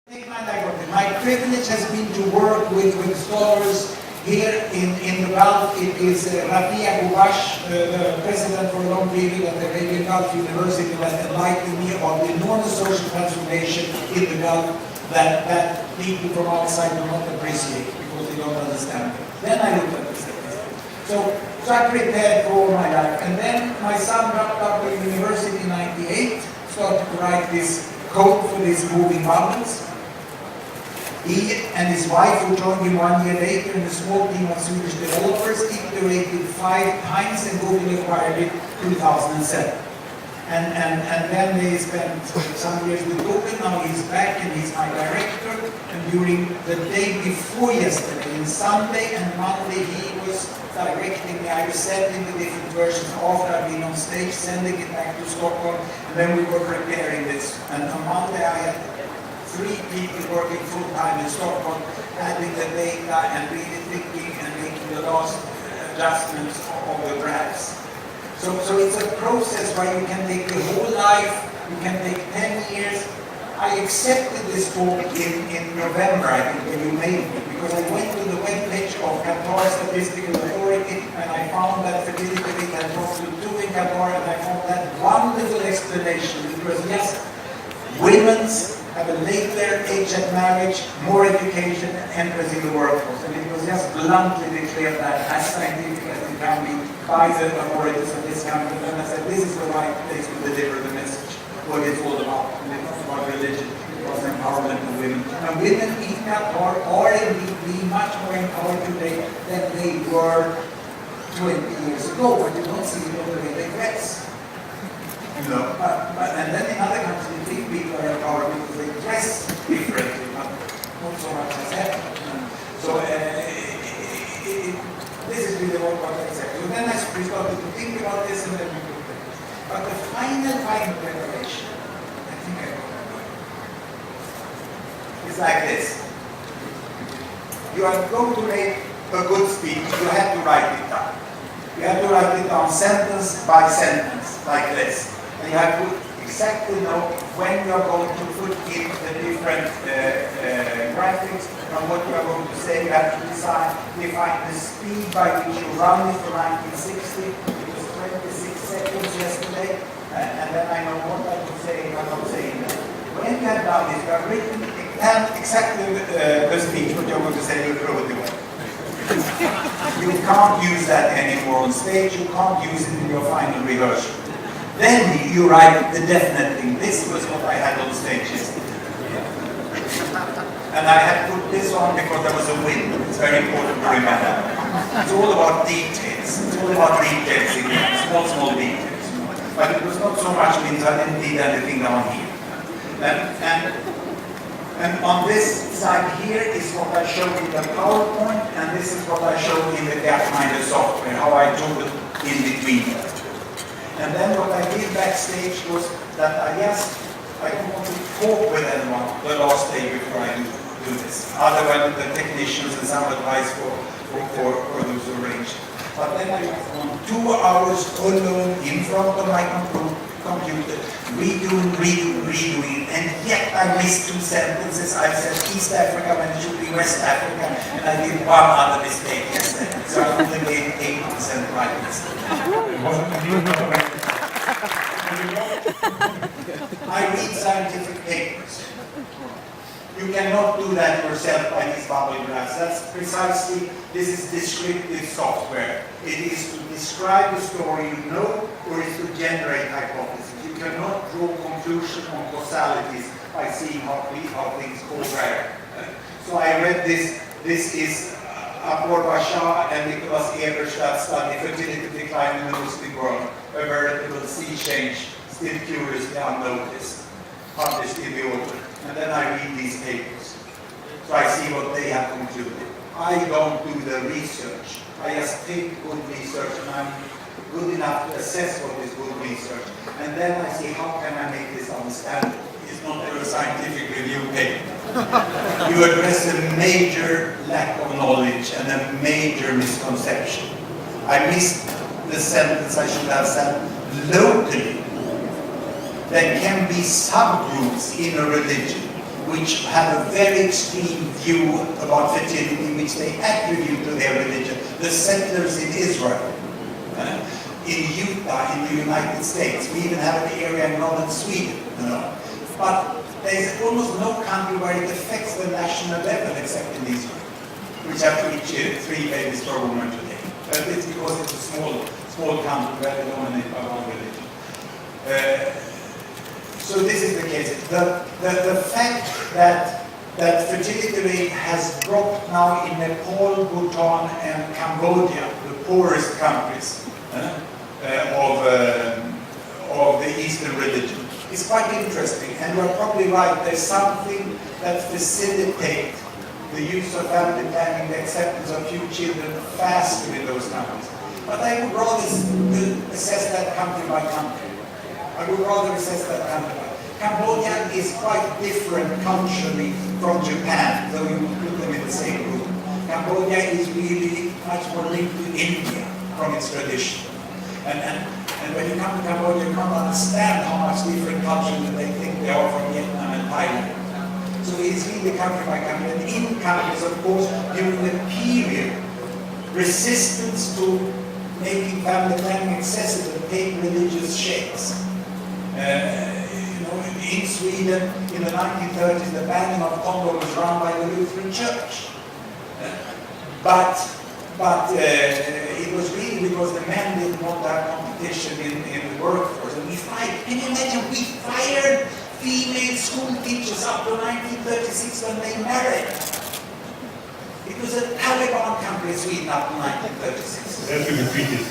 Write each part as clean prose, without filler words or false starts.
Take my dichotomy. My privilege has been to work with scholars here in the Gulf. It is Rafia Gubash, the president for a long period at the Arabian Gulf University, that enlightened me about the enormous social transformation in the Gulf that people from outside do not appreciate because they don't understand it. Then I looked at the statistics. So I prepared for all my life. And then my son dropped out of university in '98, started to write this code for these moving bubbles. He and his wife, who joined him 1 year later in a small team of Swedish developers, iterated 5 times and Google acquired it in 2007. And then they spent some years with Google. Now he's back and he's my director. And during the day before yesterday, on Sunday and Monday, he was directing me. I was sending the different versions after I've been on stage, sending it back to Stockholm. And then we were preparing this. And on Monday I had 3 people working full-time in Stockholm, adding the data and really thinking and making the last adjustments of the graphs. So it's a process where you can take the whole life, you can take 10 years. I accepted this talk in November, I think, when you made it, because I went to the webpage of Qatar Statistical Authority and I found that fertility rate had dropped to 2 in Qatar, and I found that wonderful explanation. It was, yes, women's have a later age at marriage, more education, and enters in the workforce. And it was just bluntly declared that as scientific as it can be by the authorities of this country. And I said, this is the right place to deliver the message, what it's all about. And it's not about religion, it was empowerment of women. And women in Qatar are indeed much more empowered today than they were 20 years ago, but you don't see it on the way they dress. No. And then in other countries, you think people are empowered because they dress differently, but not so much as that. So this is really what I said. So then I started to think about this and then we looked at it. But the final preparation, I think I got it, is like this. You are going to make a good speech, you have to write it down. You have to write it down sentence by sentence, like this. And you have to exactly know when you are going to put in the different graphics and what you are going to say. You have to define the speed by which you run it for 1960. It was 26 seconds yesterday. And then I know what I would say and what I'm saying. When you have done this, you have written exactly the speech, what you're going to say, you throw it away. You can't use that anymore on stage. You can't use it in your final rehearsal. Then you write the definite thing. This was what I had on stage yesterday. And I had put this on because there was a wind. It's very important to remember. It's all about details. It's all about details in here. Small details. But it was not so much means I didn't need anything down here. And on this side here is what I showed in the PowerPoint, and this is what I showed in the Gapminder software, how I do it in between them. And then what I did backstage was that I don't want to talk with anyone the last day before I do this. Otherwise, the technicians and some advice for those who arrange. But then I was on 2 hours alone in front of my computer, redoing, and yet I missed 2 sentences. I said East Africa when it should be West Africa, and I did 1 other mistake yesterday. So I only made 8% right mistake. I read scientific papers. You cannot do that yourself by these bubble graphs. That's precisely, this is descriptive software. It is to describe a story you know, or is to generate hypotheses. You cannot draw conclusions on causalities by seeing how things go where. So I read this is Abor Bashar and Nicholas Eberstadt study fertility decline in the Muslim world, a veritable sea change, still curiously unnoticed, published in the author. And then I read these papers. So I see what they have concluded. I don't do the research. I just take good research and I'm good enough to assess what is good research. And then I see how can I make this understandable. It's not a scientific review paper. You address a major lack of knowledge and a major misconception. I missed the sentence I should have said. Locally, there can be subgroups in a religion which have a very extreme view about fertility, which they attribute to their religion. The settlers in Israel, in Utah, in the United States. We even have an area in northern Sweden, you know. But there's almost no country where it affects the national level except in Israel, which have to each 3 babies per woman today. But it's because it's a small country where they dominate by one religion. So this is the case. The fact that fertility rate has dropped now in Nepal, Bhutan, and Cambodia, the poorest countries of the Eastern religion, is quite interesting. And you're probably right. There's something that facilitates the use of family planning, the acceptance of few children faster in those countries. But I would rather assess that country by country. I would rather assess that country. Cambodia is quite different culturally from Japan, though you would put them in the same group. Cambodia is really much more linked to India from its tradition. And when you come to Cambodia, you can't understand how much different culture that they think they are from Vietnam and Thailand. So it's really country by country. And in countries, of course, during the period, resistance to making family planning accessible take religious shapes. In Sweden, in the 1930s, the banning of condom was run by the Lutheran Church. But it was really because the men didn't want that competition in the workforce. And can you imagine, we fired female school teachers up to 1936 when they married. It was a Taliban country, Sweden, up to 1936. That's been defeated.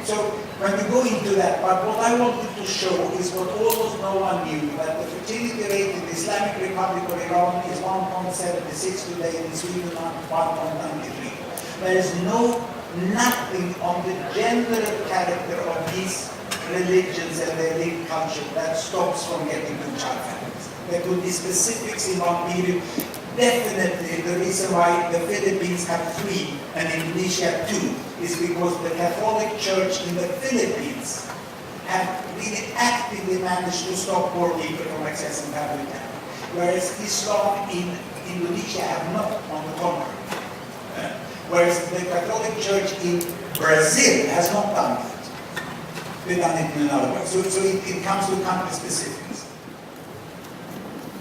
So when you go into that, but what I wanted to show is what almost no one knew, that the fertility rate in the Islamic Republic of Iran is 1.76 today, in Sweden 1.93. There is nothing on the general character of these religions and their linked culture that stops from getting to child families. There could be specifics in one period. Definitely the reason why the Philippines have 3 and Indonesia 2 is because the Catholic Church in the Philippines have really actively managed to stop poor people from accessing family planning, whereas Islam in Indonesia have not, on the contrary. Whereas the Catholic Church in Brazil has not done that. They've done it in another way. So it comes to country specifics.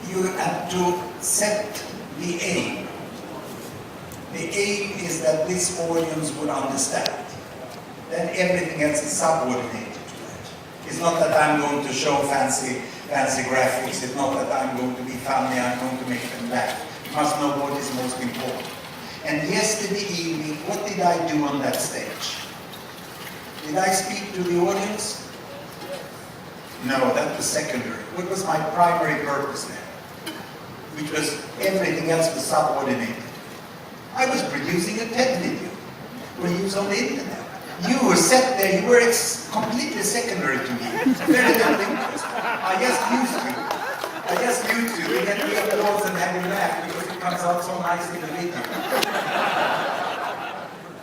You have to set the aim. The aim is that this audience would understand. Then everything else is subordinated to that. It's not that I'm going to show fancy graphics. It's not that I'm going to be funny. I'm going to make them laugh. You must know what is most important. And yesterday evening, what did I do on that stage? Did I speak to the audience? No, that was secondary. What was my primary purpose there? Which was everything else was subordinated. I was producing a TED video for use on the internet. You were sat there, you were completely secondary to me. Very little interest. I just used you. We get the applause and have you laugh because it comes out so nice in the video.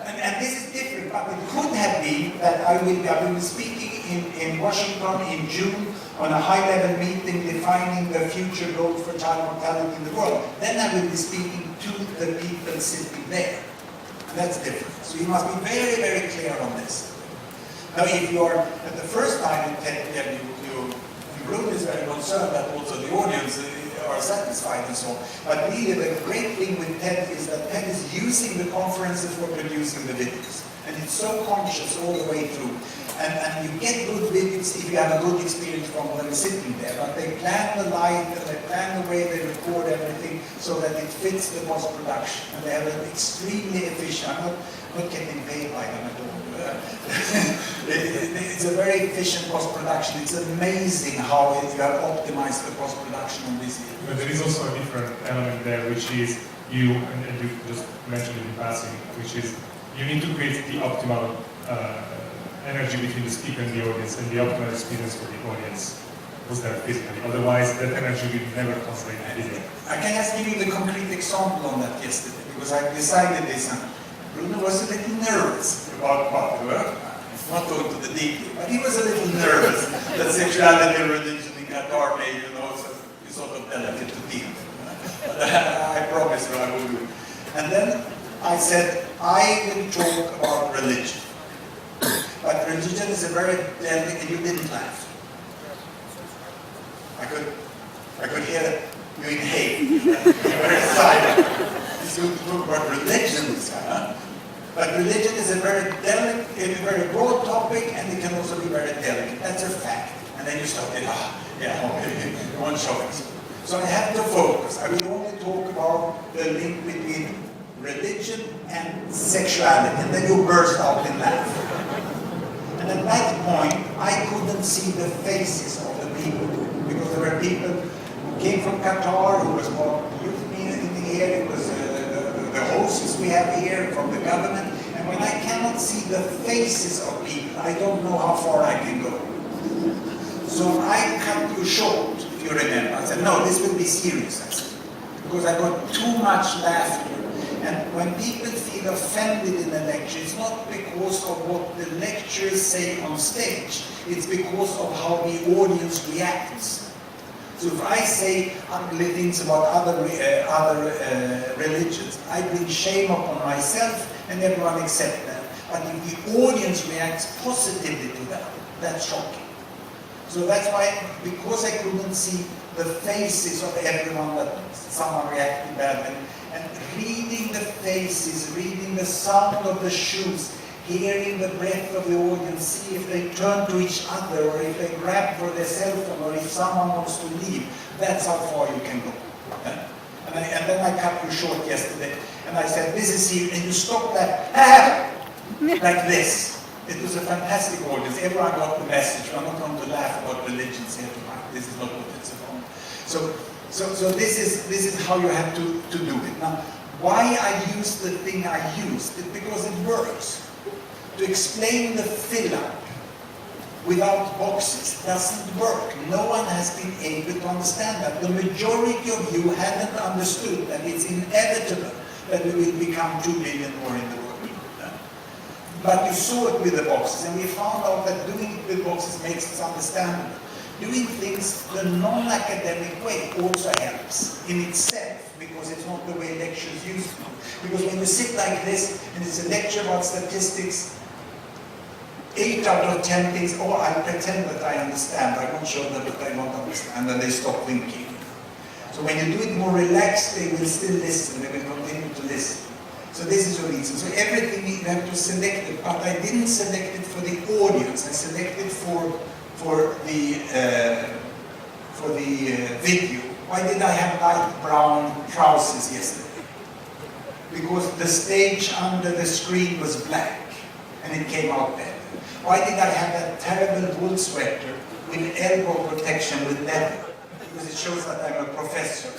And this is different, but it could have been that I will be speaking in Washington in June on a high-level meeting defining the future goals for child mortality in the world. Then I will be speaking to the people sitting there. And that's different. So you must be very, very clear on this. Now, if you are at the first time in TED, Bruno is very concerned that also the audience are satisfied and so on. But really, the great thing with TED is that TED is using the conferences for producing the videos. And it's so conscious all the way through. And you get good videos if you have a good experience from them sitting there. But they plan the light and they plan the way they record everything so that it fits the post-production. And they have an extremely efficient, I'm not getting paid by them at all. It's a very efficient post-production. It's amazing how you have optimized the post-production on this video. But there is also a different element there, which is you, and you just mentioned it in passing, which is you need to create the optimal energy between the speaker and the audience, and the optimal experience for the audience who's there physically. Otherwise, that energy will never translate in video. I can just give you the concrete example on that yesterday, because I decided this, and Bruno was a little nervous about the work. Not going to the detail, but he was a little nervous that sexuality and religion in Qatar may, It's sort of delicate to deal with. I promise you I will do. And then I said, I will talk about religion. But religion is a very delicate, and you didn't laugh. I could hear that you inhale. You're very silent. So to talk about religion this time, huh? But religion is a very delicate, a very broad topic, and it can also be very delicate. That's a fact. And then you start, one choice. So I have to focus. I will only talk about the link between religion and sexuality, and then you burst out in laughter. And at that point, I couldn't see the faces of the people, because there were people who came from Qatar, who was more youth meeting here, it was the hosts we have here from the government, and when I cannot see the faces of people, I don't know how far I can go. So I cut you short, if you remember. I said, no, this will be serious, I said, because I got too much laughter. And when people feel offended in a lecture, it's not because of what the lecturers say on stage, it's because of how the audience reacts. So if I say ugly things about other religions, I bring shame upon myself and everyone accepts that. But if the audience reacts positively to that, that's shocking. So that's why, because I couldn't see the faces of everyone that someone reacted badly, and reading the faces, reading the sound of the shoes, hearing the breath of the audience, see if they turn to each other, or if they grab for their cell phone, or if someone wants to leave, that's how far you can go. Yeah? And then I cut you short yesterday, and I said, this is here, and you stop that, like this. It was a fantastic audience. Everyone got the message. I'm not going to laugh about religions here tonight. This is not what it's about. So this is how you have to do it. Now, why I use the thing I used? It's because it works. To explain the fill-up without boxes doesn't work. No one has been able to understand that. The majority of you haven't understood that it's inevitable that we will become 2 billion more in the world. But you saw it with the boxes, and we found out that doing it with boxes makes it understandable. Doing things the non-academic way also helps in itself, because it's not the way lectures used to. Because when you sit like this, and it's a lecture about statistics, 8 out of 10 things, oh, I pretend that I understand. I won't show them that I don't understand, and they stop thinking. So when you do it more relaxed, they will still listen, they will continue to listen. So this is the reason. So everything you have to select it, but I didn't select it for the audience. I selected for the video. Why did I have light brown trousers yesterday? Because the stage under the screen was black, and it came out better. Why did I have that terrible wool sweater with elbow protection with leather? Because it shows that I'm a professor.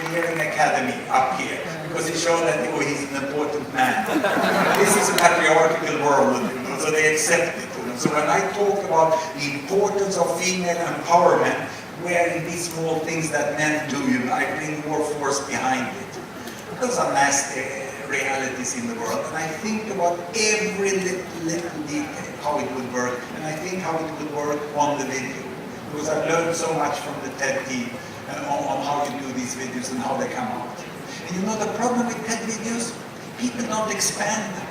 Engineering Academy up here, because it shows that he's an important man. This is a patriarchal world, so they accept it. So when I talk about the importance of female empowerment, wearing these small things that men do, I bring more force behind it. Those are nasty realities in the world, and I think about every little detail, how it would work, and I think how it would work on the video, because I've learned so much from the TED team on how you do these videos and how they come out. And you know the problem with TED videos? People don't expand them.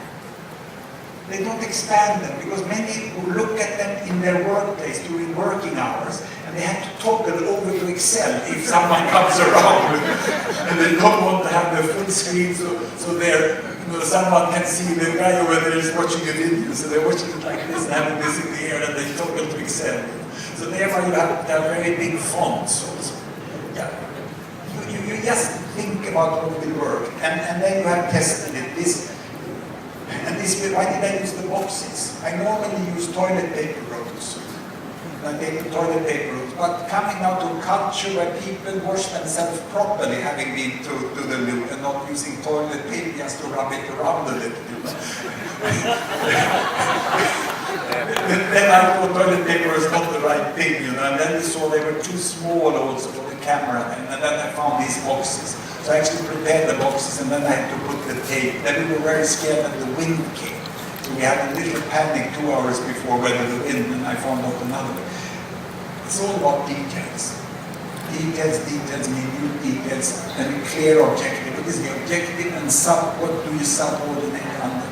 They don't expand them because many who look at them in their workplace during working hours, and they have to toggle over to Excel if someone comes around, and they don't want to have the full screen so someone can see the guy over there is watching a video, so they're watching it like this and having this in the air, and they toggle to Excel. So therefore you have to have very big fonts also. Yeah. You just think about what will work, and then you have tested it. Why did I use the boxes? I normally use toilet paper rolls. I take the toilet paper rolls, but coming now to a culture where people wash themselves properly, having been to the loo, and not using toilet paper just to rub it around a little. Then I thought toilet paper was not the right thing, and then we saw they were too small also for the camera, and then I found these boxes. So I actually prepared the boxes, and then I had to put the tape. Then we were very scared that the wind came. So we had a little panic 2 hours before whether the wind, and I found out another way. It's all about details. Details, minute details, and a clear objective. What is the objective and what do you subordinate under